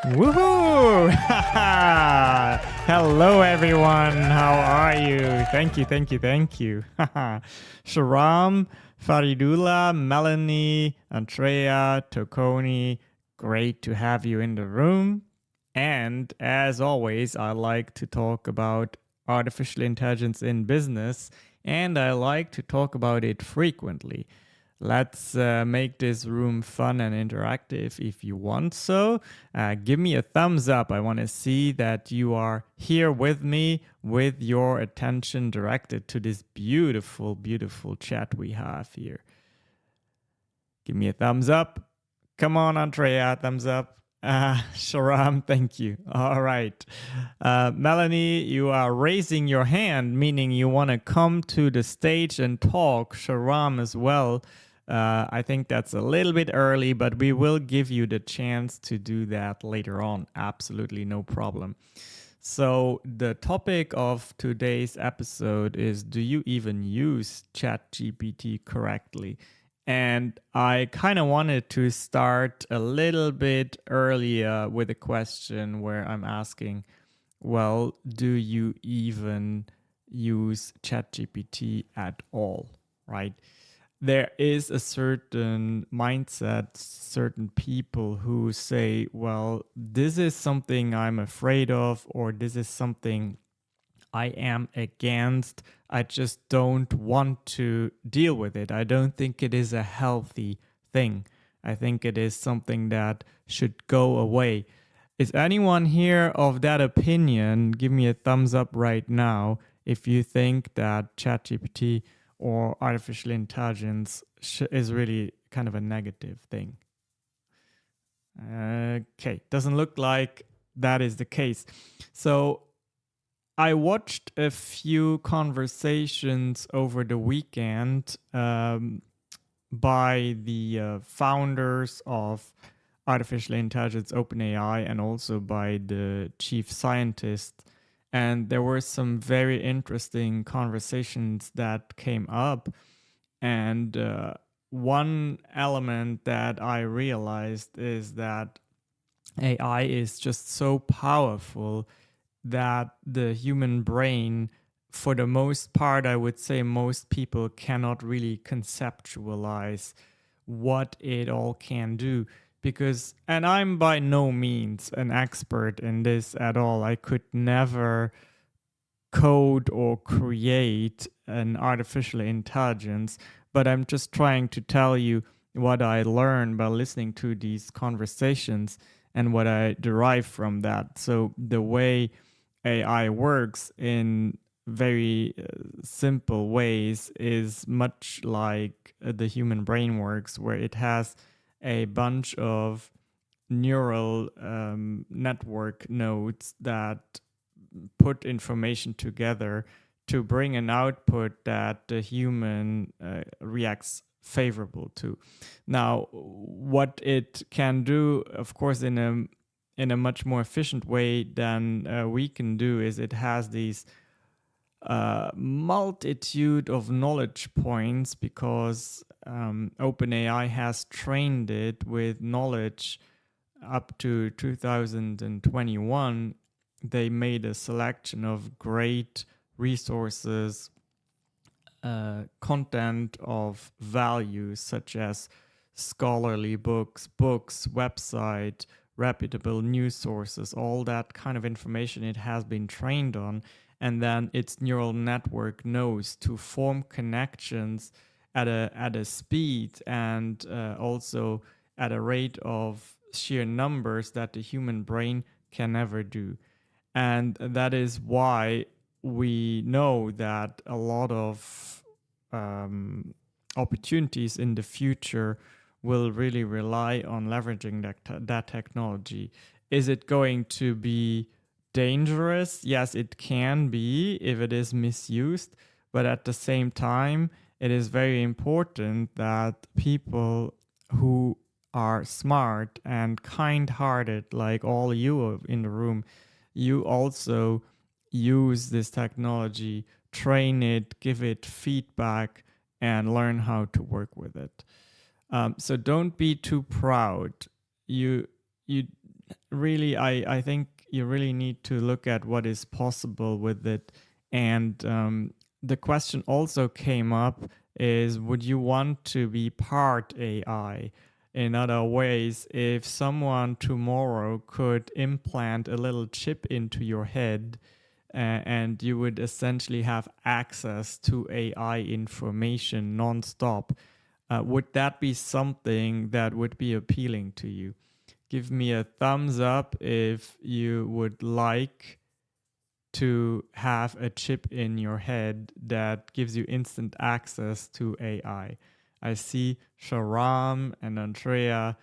Woohoo! Hello, everyone. How are you? Thank you, thank you, thank you. Sharam, Faridullah, Melanie, Andrea, Tokoni, great to have you in the room. And as always, I like to talk about artificial intelligence in business, and I like to talk about it frequently. Let's make this room fun and interactive if you want so. Give me a thumbs up. I want to see that you are here with me with your attention directed to this beautiful, beautiful chat we have here. Give me a thumbs up. Come on, Andrea, thumbs up. Sharam, thank you. All right. Melanie, you are raising your hand, meaning you want to come to the stage and talk. Sharam as well. I think that's a little bit early, but we will give you the chance to do that later on. Absolutely no problem. So, the topic of today's episode is, do you even use ChatGPT correctly? And I kind of wanted to start a little bit earlier with a question where I'm asking, well, do you even use ChatGPT at all, right? There is a certain mindset, certain people who say, well, this is something I'm afraid of, or this is something I am against. I just don't want to deal with it. I don't think it is a healthy thing. I think it is something that should go away. Is anyone here of that opinion? Give me a thumbs up right now if you think that ChatGPT or artificial intelligence is really kind of a negative thing. Okay, doesn't look like that is the case. So I watched a few conversations over the weekend by the founders of artificial intelligence, OpenAI, and also by the chief scientist. And there were some very interesting conversations that came up. And one element that I realized is that AI is just so powerful that the human brain, for the most part, I would say most people cannot really conceptualize what it all can do. Because, and I'm by no means an expert in this at all. I could never code or create an artificial intelligence, but I'm just trying to tell you what I learned by listening to these conversations and what I derive from that. So the way AI works in very simple ways is much like the human brain works, where it has a bunch of neural network nodes that put information together to bring an output that the human reacts favorable to. Now, what it can do, of course, in a much more efficient way than we can do, is it has these multitude of knowledge points, because OpenAI has trained it with knowledge up to 2021. They made a selection of great resources, content of value, such as scholarly books, website, reputable news sources, all that kind of information it has been trained on. And then its neural network knows to form connections at a speed and also at a rate of sheer numbers that the human brain can never do. And that is why we know that a lot of opportunities in the future will really rely on leveraging that technology. Is it going to be dangerous? Yes, it can be if it is misused, but at the same time, it is very important that people who are smart and kind-hearted, like all you in the room, you also use this technology, train it, give it feedback, and learn how to work with it. So don't be too proud. You really, I think you really need to look at what is possible with it. And the question also came up is, would you want to be part AI? In other ways, if someone tomorrow could implant a little chip into your head, and you would essentially have access to AI information nonstop, would that be something that would be appealing to you? Give me a thumbs up if you would like to have a chip in your head that gives you instant access to AI. I see Sharam and Andrea.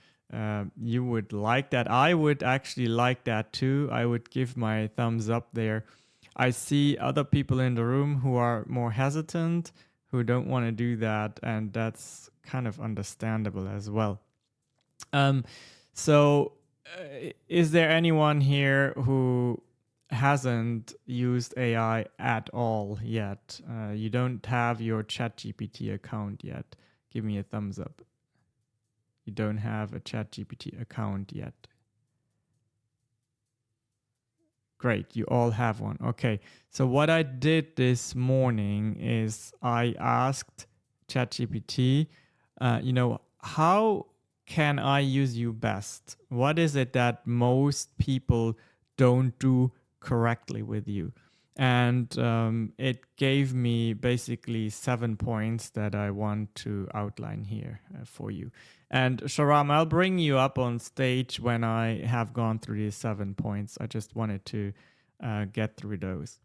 You would like that. I would actually like that too. I would give my thumbs up there. I see other people in the room who are more hesitant, who don't want to do that, and that's kind of understandable as well. Um, so, is there anyone here who hasn't used AI at all yet? You don't have your ChatGPT account yet. Give me a thumbs up. You don't have a ChatGPT account yet. Great, you all have one. Okay, so what I did this morning is I asked ChatGPT, how can I use you best? What is it that most people don't do correctly with you? And it gave me basically 7 points that I want to outline here for you. And Sharam, I'll bring you up on stage when I have gone through these 7 points. I just wanted to get through those.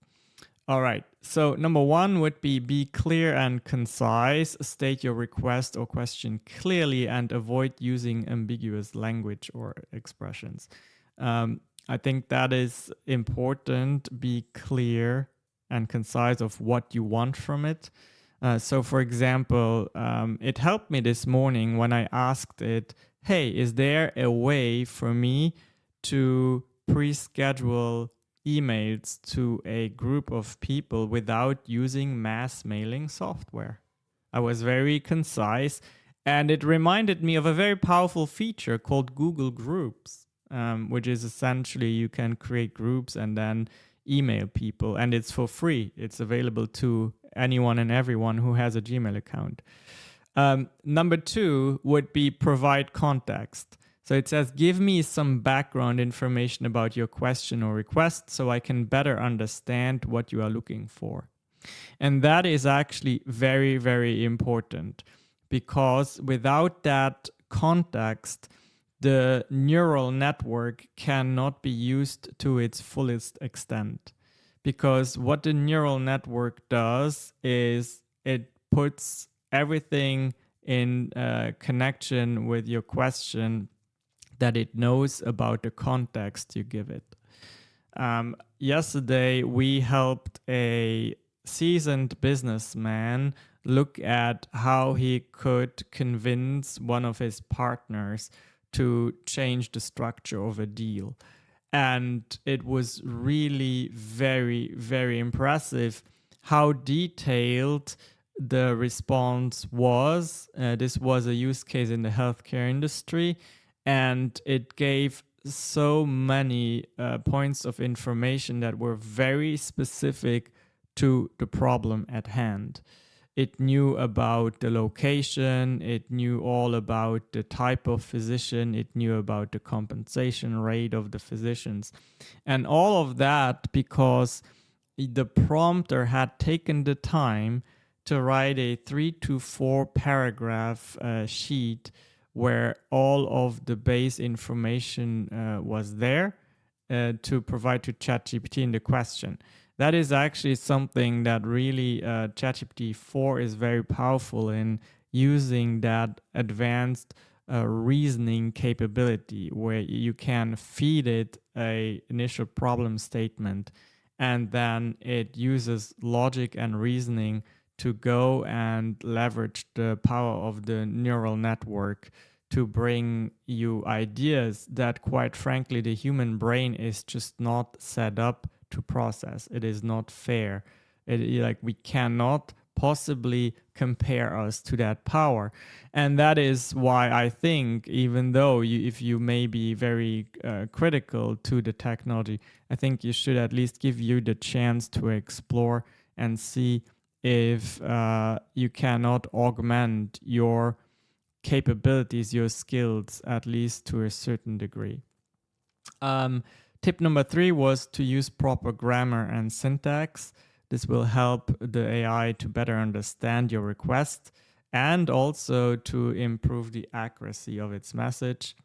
All right. So number one would be clear and concise. State your request or question clearly and avoid using ambiguous language or expressions. I think that is important. Be clear and concise of what you want from it. So, for example, it helped me this morning when I asked it, hey, is there a way for me to pre-schedule emails to a group of people without using mass mailing software? I was very concise, and it reminded me of a very powerful feature called Google Groups, which is essentially you can create groups and then email people, and it's for free. It's available to anyone and everyone who has a Gmail account. Number two would be provide context. So it says, give me some background information about your question or request so I can better understand what you are looking for. And that is actually very, very important, because without that context, the neural network cannot be used to its fullest extent. Because what the neural network does is it puts everything in connection with your question that it knows about the context you give it. Yesterday, we helped a seasoned businessman look at how he could convince one of his partners to change the structure of a deal. And it was really very, very impressive how detailed the response was. This was a use case in the healthcare industry, and it gave so many points of information that were very specific to the problem at hand. It knew about the location, it knew all about the type of physician, it knew about the compensation rate of the physicians. And all of that because the prompter had taken the time to write a 3 to 4 paragraph sheet where all of the base information was there to provide to ChatGPT in the question. That is actually something that really ChatGPT 4 is very powerful in, using that advanced reasoning capability where you can feed it a initial problem statement and then it uses logic and reasoning to go and leverage the power of the neural network to bring you ideas that, quite frankly, the human brain is just not set up to process. It is not fair. Like, we cannot possibly compare us to that power. And that is why I think, even though if you may be very critical to the technology, I think you should at least give you the chance to explore and see if you cannot augment your capabilities, your skills, at least to a certain degree. Tip number 3 was to use proper grammar and syntax. This will help the AI to better understand your request and also to improve the accuracy of its message.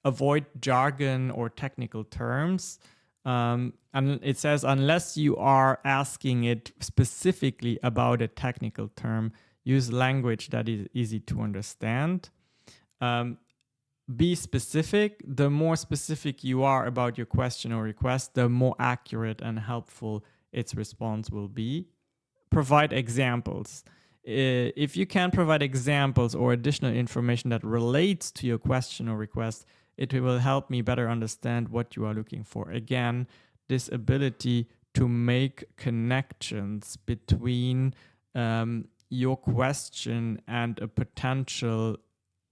Avoid jargon or technical terms. And it says, unless you are asking it specifically about a technical term, use language that is easy to understand. Be specific. The more specific you are about your question or request, the more accurate and helpful its response will be. Provide examples. If you can provide examples or additional information that relates to your question or request, it will help me better understand what you are looking for. Again, this ability to make connections between your question and a potential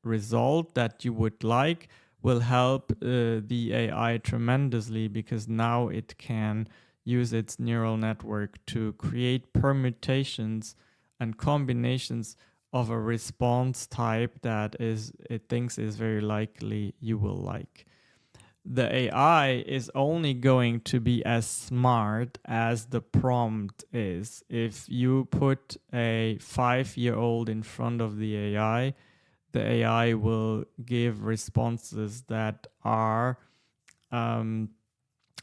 result that you would like will help the AI tremendously, because now it can use its neural network to create permutations and combinations of a response type that it thinks is very likely you will like. The AI is only going to be as smart as the prompt is. If you put a 5-year-old in front of the AI will give responses that are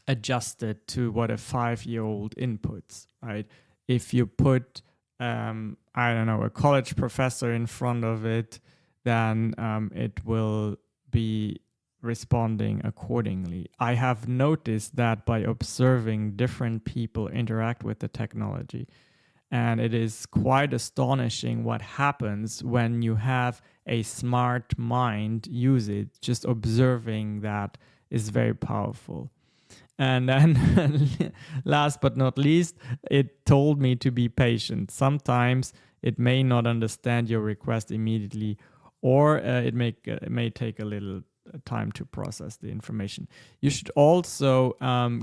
adjusted to what a 5-year-old inputs, right? If you put, I don't know, a college professor in front of it, then it will be responding accordingly. I have noticed that by observing different people interact with the technology. And it is quite astonishing what happens when you have a smart mind use it. Just observing that is very powerful. And then last but not least, it told me to be patient. Sometimes it may not understand your request immediately, or it may take a little time to process the information. You should also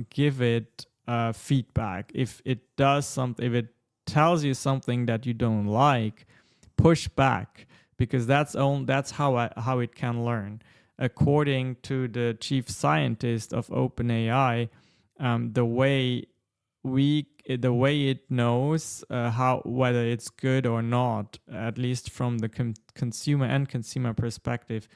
give it feedback. If it does something, if it tells you something that you don't like, push back, because that's how it can learn. According to the chief scientist of OpenAI, the way it knows whether it's good or not, at least from the consumer perspective,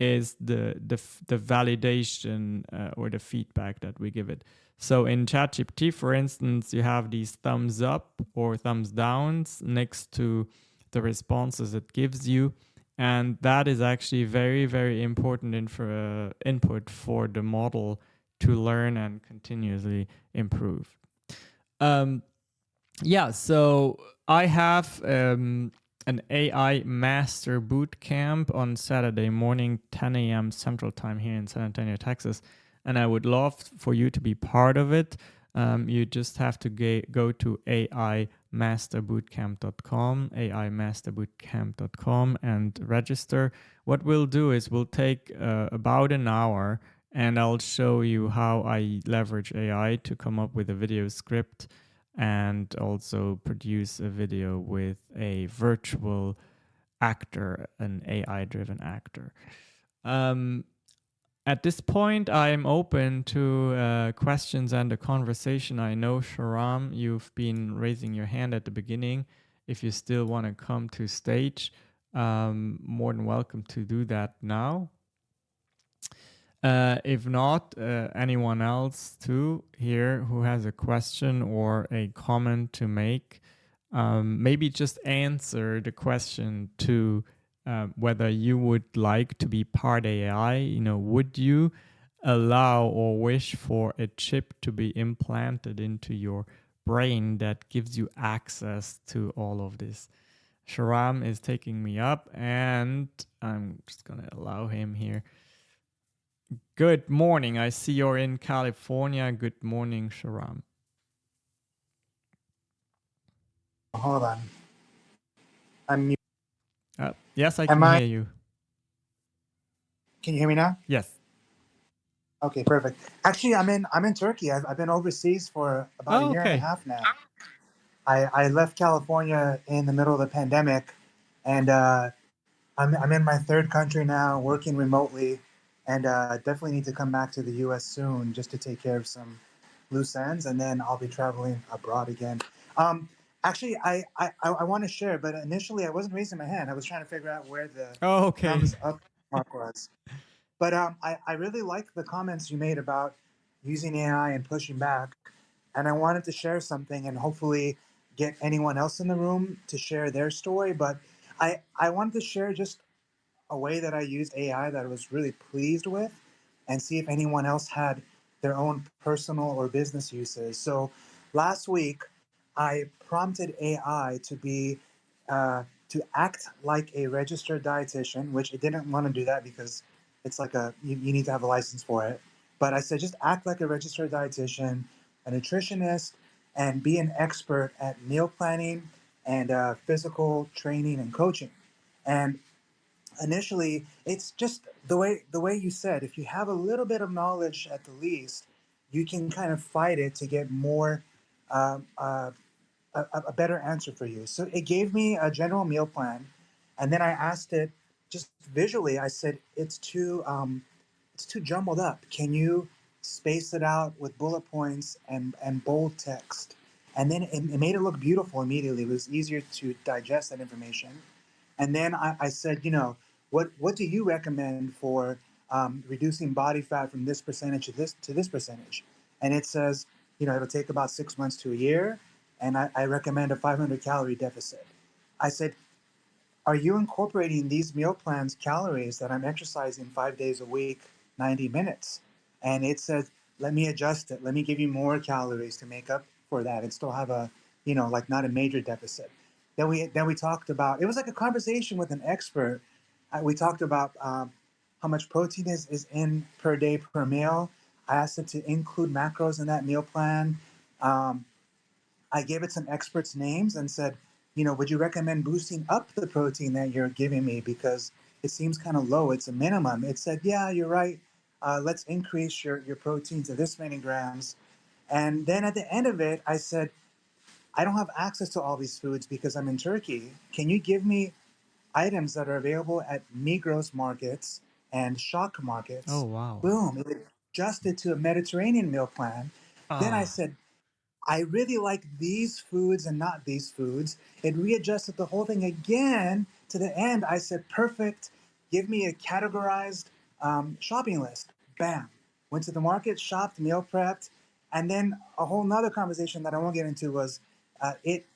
is the validation or the feedback that we give it. So in ChatGPT, for instance, you have these thumbs up or thumbs downs next to the responses it gives you. And that is actually very, very important input for the model to learn and continuously improve. So I have an AI Master Boot Camp on Saturday morning, 10 a.m. Central Time here in San Antonio, Texas. And I would love for you to be part of it. You just have to go to aimasterbootcamp.com and register. What we'll do is we'll take about an hour, and I'll show you how I leverage AI to come up with a video script and also produce a video with a virtual actor, an AI-driven actor. At this point, I'm open to questions and a conversation. I know, Sharam, you've been raising your hand at the beginning. If you still want to come to stage, more than welcome to do that now. If not, anyone else too here who has a question or a comment to make, maybe just answer the question to whether you would like to be part AI. Would you allow or wish for a chip to be implanted into your brain that gives you access to all of this? Sharam is taking me up, and I'm just going to allow him here. Good morning. I see you're in California. Good morning, Sharam. Hold on. I'm mute. Yes, I Am can I? hear you. Can you hear me now? Yes. Okay, perfect. Actually, I'm in Turkey. I've been overseas for about a Oh, year and a okay. half now. I left California in the middle of the pandemic, and I'm in my third country now, working remotely, and definitely need to come back to the U.S. soon just to take care of some loose ends, and then I'll be traveling abroad again. Um, Actually, I want to share, but initially I wasn't raising my hand. I was trying to figure out where the Oh, okay. thumbs up mark was. But I really like the comments you made about using AI and pushing back. And I wanted to share something and hopefully get anyone else in the room to share their story. But I wanted to share just a way that I used AI that I was really pleased with and see if anyone else had their own personal or business uses. So last week, I prompted AI to act like a registered dietitian, which it didn't want to do that because it's like you need to have a license for it. But I said just act like a registered dietitian, a nutritionist, and be an expert at meal planning and physical training and coaching. And initially it's just the way you said, if you have a little bit of knowledge at the least, you can kind of fight it to get more um, uh, a better answer for you. So it gave me a general meal plan, and then I asked it just visually. I said it's too jumbled up. Can you space it out with bullet points and bold text? And then it made it look beautiful immediately. It was easier to digest that information. And then I said, what do you recommend for reducing body fat from this percentage to this percentage? And it says, it'll take about 6 months to a year, and I recommend a 500 calorie deficit. I said, are you incorporating these meal plans calories that I'm exercising 5 days a week, 90 minutes? And it says, let me adjust it. Let me give you more calories to make up for that and still have a, like not a major deficit. Then we talked about, it was like a conversation with an expert. We talked about how much protein is in per day per meal. I asked it to include macros in that meal plan. Um, I gave it some experts' names and said, would you recommend boosting up the protein that you're giving me because it seems kind of low? It's a minimum. It said, yeah, you're right. Let's increase your protein to this many grams. And then at the end of it, I said, I don't have access to all these foods because I'm in Turkey. Can you give me items that are available at Migros markets and Shock Oh, markets? wow. Boom, it adjusted to a Mediterranean meal plan. Then I Ah. said, I really like these foods and not these foods. It readjusted the whole thing again to the end. I said, perfect. Give me a categorized shopping list. Bam. Went to the market, shopped, meal prepped. And then a whole nother conversation that I won't get into was it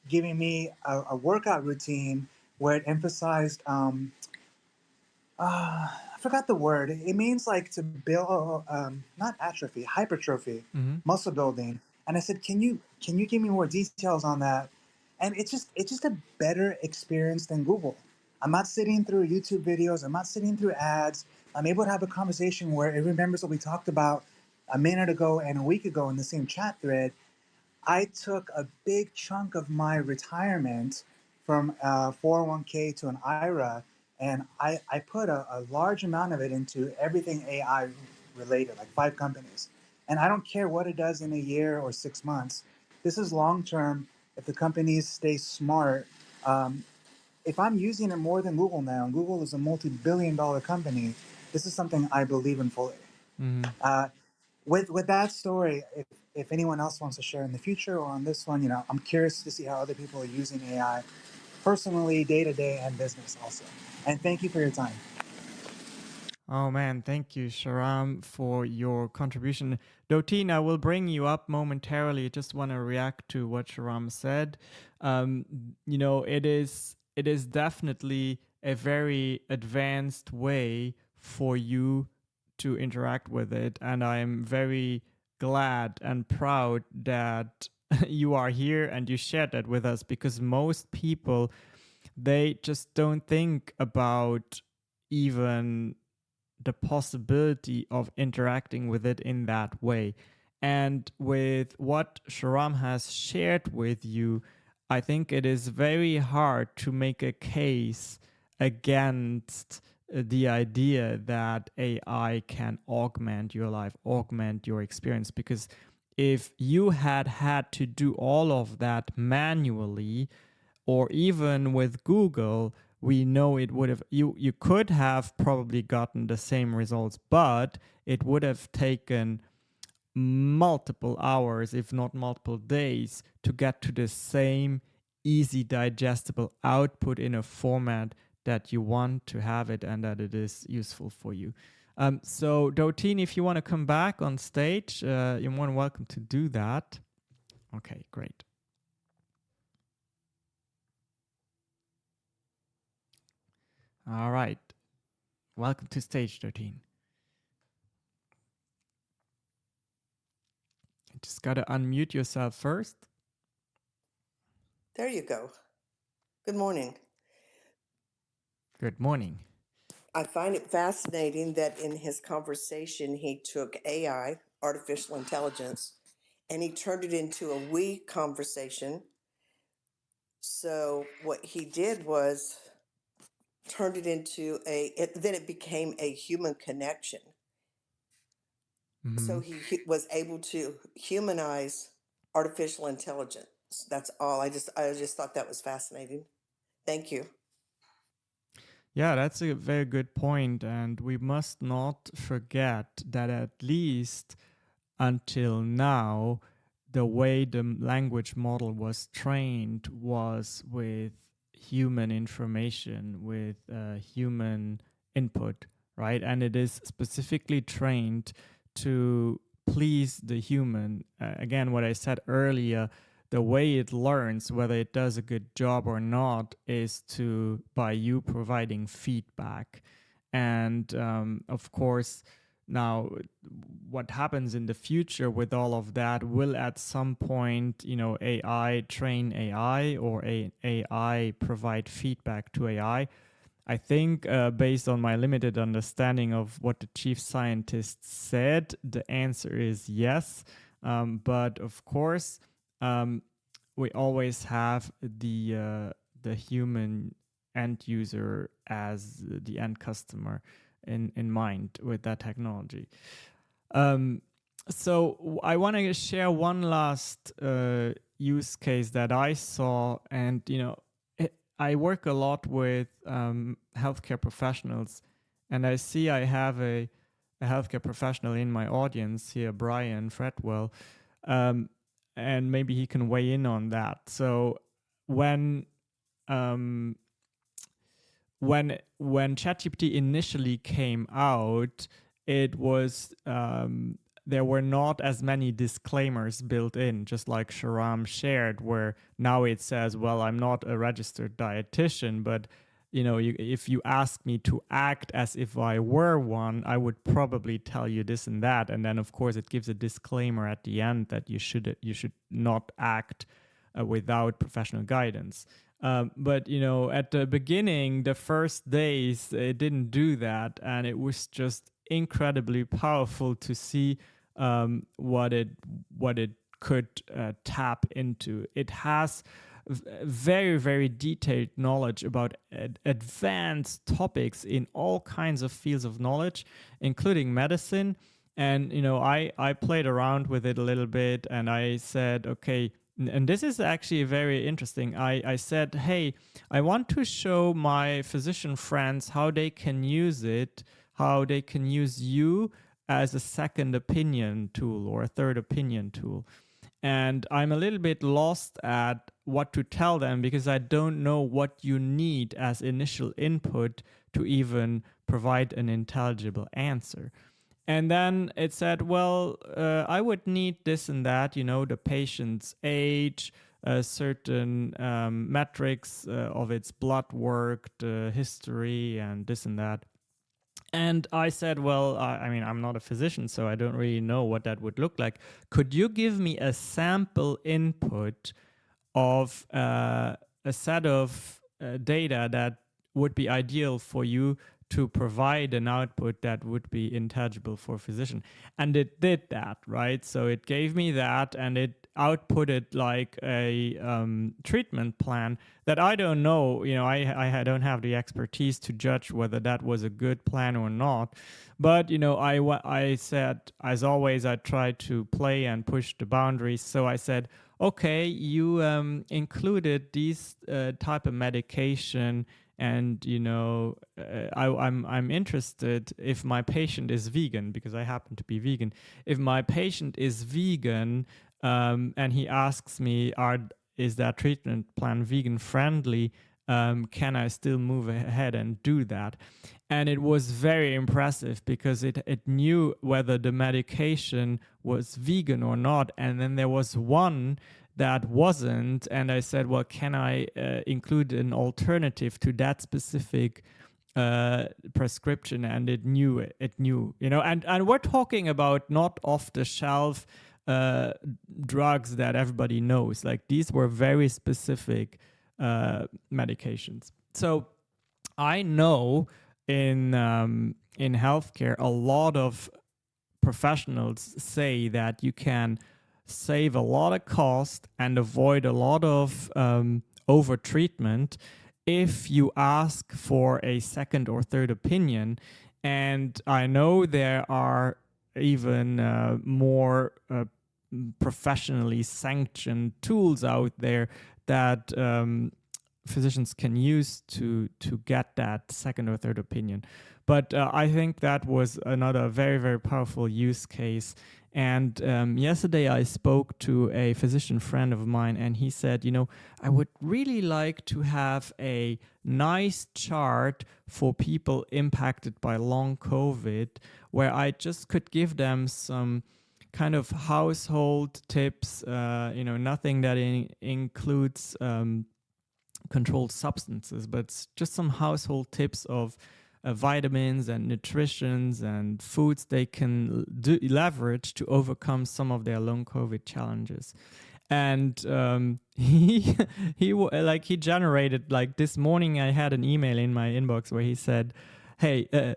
giving me a workout routine where it emphasized I forgot the word. It means like to build, not atrophy, hypertrophy, Mm-hmm. muscle building. And I said, can you give me more details on that? And it's just a better experience than Google. I'm not sitting through YouTube videos. I'm not sitting through ads. I'm able to have a conversation where it remembers what we talked about a minute ago and a week ago in the same chat thread. I took a big chunk of my retirement from 401k to an IRA, and I put a large amount of it into everything AI related, like 5 companies. And I don't care what it does in a year or 6 months. This is long term. If the companies stay smart, um, if I'm using it more than Google now, and Google is a multi-billion-dollar company, this is something I believe in fully. Mm-hmm. Uh, with that story, if anyone else wants to share in the future or on this one, I'm curious to see how other people are using AI personally, day to day, and business also. And thank you for your time. Oh man, thank you, Sharam, for your contribution. Dotin, I will bring you up momentarily. Just want to react to what Sharam said. It is definitely a very advanced way for you to interact with it, and I'm very glad and proud that you are here and you shared that with us, because most people, they just don't think about even the possibility of interacting with it in that way. And with what Sharam has shared with you, I think it is very hard to make a case against the idea that AI can augment your life, augment your experience. Because if you had to do all of that manually, or even with Google, we know it would have, you could have probably gotten the same results, but it would have taken multiple hours, if not multiple days, to get to the same easy digestible output in a format that you want to have it and that it is useful for you. So, Dotine, if you want to come back on stage, you're more than welcome to do that. Okay, great. All right. Welcome to stage, Dotine. You just got to unmute yourself first. There you go. Good morning. Good morning. I find it fascinating that in his conversation, he took AI, artificial intelligence, and he turned it into a we conversation. So what he did was turned it into then it became a human connection. So he was able to humanize artificial intelligence. That's all. I just thought that was fascinating. Thank you. Yeah, that's a very good point, and we must not forget that at least until now, the way the language model was trained was with human information, with human input, right? And it is specifically trained to please the human. Again, what I said earlier, the way it learns whether it does a good job or not is to by you providing feedback. And of course, now what happens in the future with all of that will at some point, AI train AI or AI provide feedback to AI. I think, based on my limited understanding of what the chief scientist said, the answer is yes. But of course, we always have the human end user as the end customer in mind with that technology. So I want to share one last use case that I saw, and I work a lot with healthcare professionals, and I see I have a healthcare professional in my audience here, Brian Fretwell, and maybe he can weigh in on that. So when um, when ChatGPT initially came out, it was there were not as many disclaimers built in, just like Sharam shared, where now it says, well, I'm not a registered dietitian, but if you ask me to act as if I were one, I would probably tell you this and that. And then of course it gives a disclaimer at the end that you should not act without professional guidance. But at the beginning, the first days, it didn't do that, and it was just incredibly powerful to see what it could tap into. It has very, very detailed knowledge about advanced topics in all kinds of fields of knowledge, including medicine. And I played around with it a little bit, and I said, okay, and this is actually very interesting. I said, hey, I want to show my physician friends how they can use it, how they can use you as a second opinion tool or a third opinion tool. And I'm a little bit lost at what to tell them because I don't know what you need as initial input to even provide an intelligible answer. And then it said, well, I would need this and that, the patient's age, certain metrics of its blood work, the history, and this and that. And I said, well, I mean, I'm not a physician, so I don't really know what that would look like. Could you give me a sample input of a set of data that would be ideal for you to provide an output that would be intelligible for a physician. And it did that, right? So it gave me that, and it outputted like a treatment plan that I don't know. I don't have the expertise to judge whether that was a good plan or not. But I said, as always, I tried to play and push the boundaries. So I said, okay, you included these type of medication, and I'm interested if my patient is vegan, because I happen to be vegan. If my patient is vegan, and he asks me, is that treatment plan vegan friendly? Can I still move ahead and do that? And it was very impressive because it knew whether the medication was vegan or not. And then there was one that wasn't, and I said, well, can I include an alternative to that specific prescription? And it knew, and we're talking about not off the shelf drugs that everybody knows. Like, these were very specific medications. So I know in healthcare, a lot of professionals say that you can save a lot of cost and avoid a lot of over treatment if you ask for a second or third opinion. And I know there are even more professionally sanctioned tools out there that physicians can use to get that second or third opinion. But I think that was another very, very powerful use case. And yesterday I spoke to a physician friend of mine, and he said, I would really like to have a nice chart for people impacted by long COVID, where I just could give them some kind of household tips, nothing that includes controlled substances, but just some household tips of vitamins and nutritions and foods they can leverage to overcome some of their long COVID challenges. And he generated, like, this morning I had an email in my inbox where he said, hey,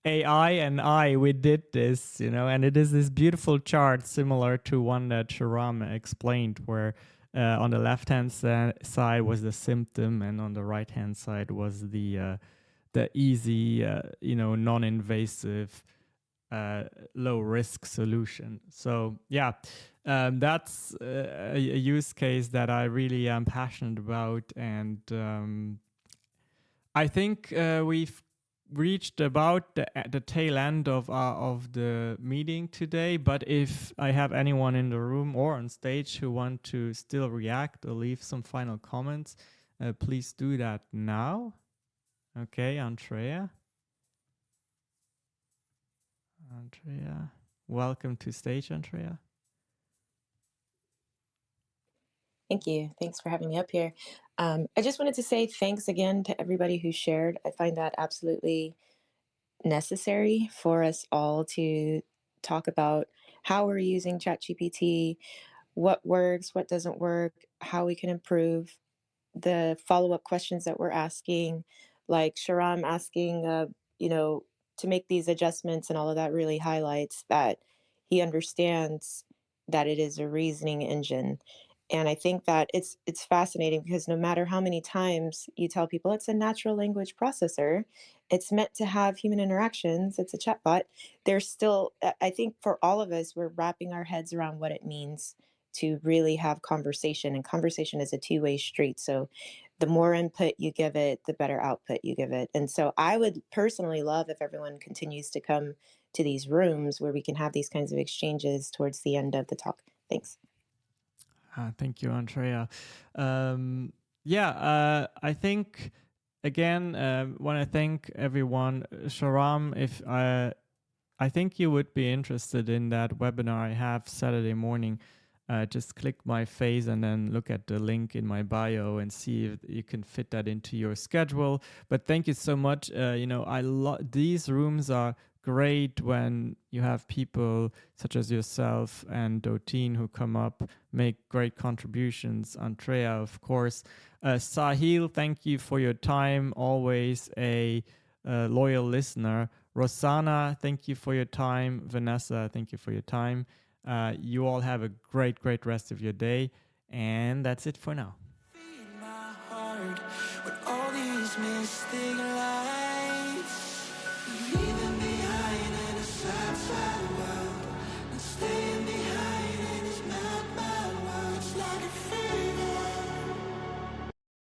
AI and I, we did this, and it is this beautiful chart similar to one that Sharam explained, where on the left-hand side was the symptom, and on the right-hand side was the easy, non-invasive, low-risk solution. So yeah, that's a use case that I really am passionate about, and I think we've reached about the tail end of the meeting today. But if I have anyone in the room or on stage who want to still react or leave some final comments, please do that now. Okay, Andrea, welcome to stage, Andrea. Thank you. Thanks for having me up here. I just wanted to say thanks again to everybody who shared. I find that absolutely necessary for us all to talk about how we're using ChatGPT, what works, what doesn't work, how we can improve, the follow-up questions that we're asking, like Sharam asking, to make these adjustments and all of that really highlights that he understands that it is a reasoning engine. And I think that it's fascinating because no matter how many times you tell people it's a natural language processor, it's meant to have human interactions, it's a chatbot, there's still, I think for all of us, we're wrapping our heads around what it means to really have conversation, and conversation is a two-way street. So the more input you give it, the better output you give it. And so I would personally love if everyone continues to come to these rooms where we can have these kinds of exchanges towards the end of the talk. Thanks. Thank you, Andrea. I think, again, want to thank everyone. Sharam, if I think you would be interested in that webinar I have Saturday morning. Just click my face and then look at the link in my bio and see if you can fit that into your schedule. But thank you so much. These rooms are great when you have people such as yourself and Dotine who come up, make great contributions. Andrea, of course. Sahil, thank you for your time. Always a loyal listener. Rosanna, thank you for your time. Vanessa, thank you for your time. You all have a great rest of your day. And that's it for now.